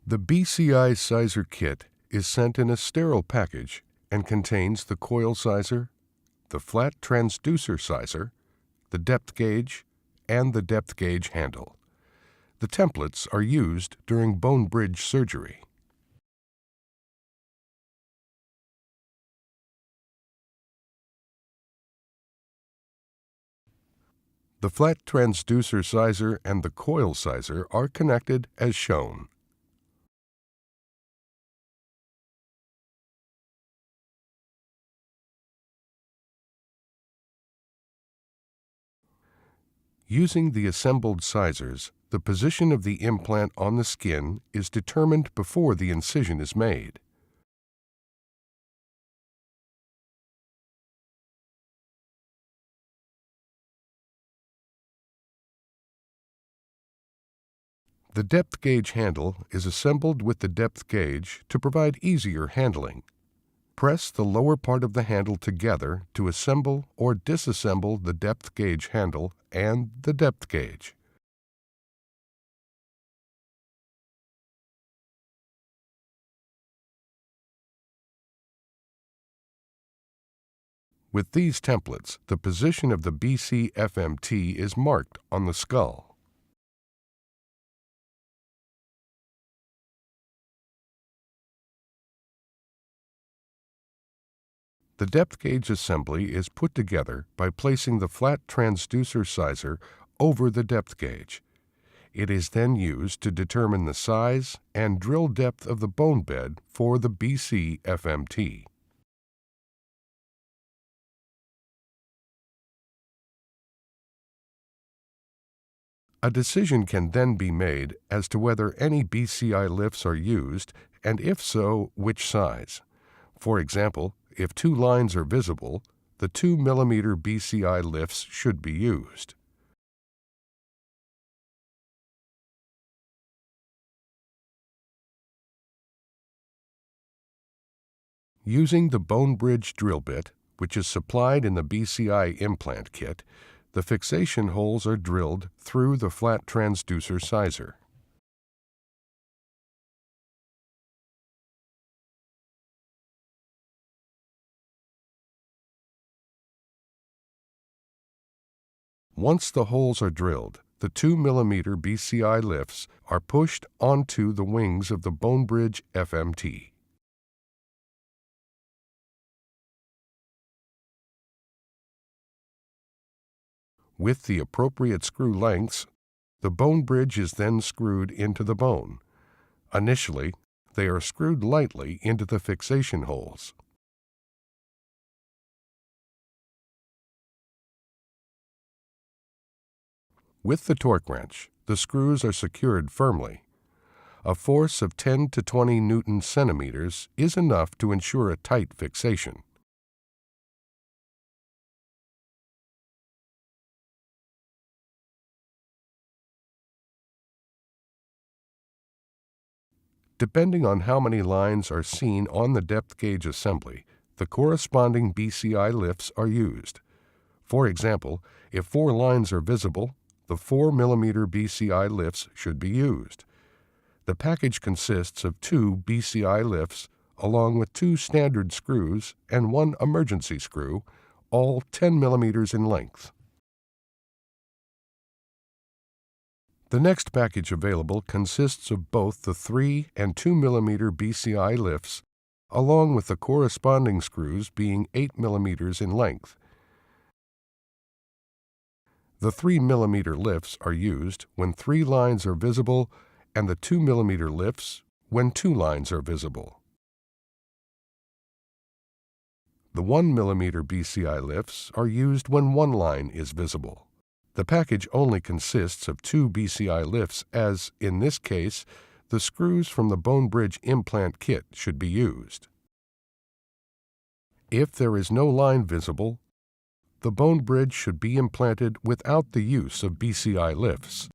The BCI Sizer kit is sent in a sterile package and contains the coil sizer, the flat transducer sizer, the depth gauge, and the depth gauge handle. The templates are used during bone bridge surgery. The flat transducer sizer and the coil sizer are connected as shown. Using the assembled sizers, the position of the implant on the skin is determined before the incision is made. The depth gauge handle is assembled with the depth gauge to provide easier handling. Press the lower part of the handle together to assemble or disassemble the depth gauge handle and the depth gauge. With these templates, the position of the BC-FMT is marked on the skull. The depth gauge assembly is put together by placing the flat transducer sizer over the depth gauge. It is then used to determine the size and drill depth of the bone bed for the BC-FMT. A decision can then be made as to whether any BCI lifts are used, and if so, which size. For example, if 2 lines are visible, the 2 mm BCI lifts should be used. Using the bone bridge drill bit, which is supplied in the BCI implant kit, the fixation holes are drilled through the flat transducer sizer. Once the holes are drilled, the 2 mm BCI lifts are pushed onto the wings of the bone bridge FMT. With the appropriate screw lengths, the bone bridge is then screwed into the bone. Initially, they are screwed lightly into the fixation holes. With the torque wrench, the screws are secured firmly. A force of 10 to 20 Newton centimeters is enough to ensure a tight fixation. Depending on how many lines are seen on the depth gauge assembly, the corresponding BCI lifts are used. For example, if 4 lines are visible, the 4 mm BCI lifts should be used. The package consists of 2 BCI lifts along with 2 standard screws and 1 emergency screw, all 10 mm in length. The next package available consists of both the 3 and 2 mm BCI lifts, along with the corresponding screws being 8 mm in length. The 3 mm lifts are used when 3 lines are visible and the 2 mm lifts when 2 lines are visible. The 1 mm BCI lifts are used when 1 line is visible. The package only consists of 2 BCI lifts as, in this case, the screws from the bone bridge implant kit should be used. If there is no line visible, the bone bridge should be implanted without the use of BCI lifts.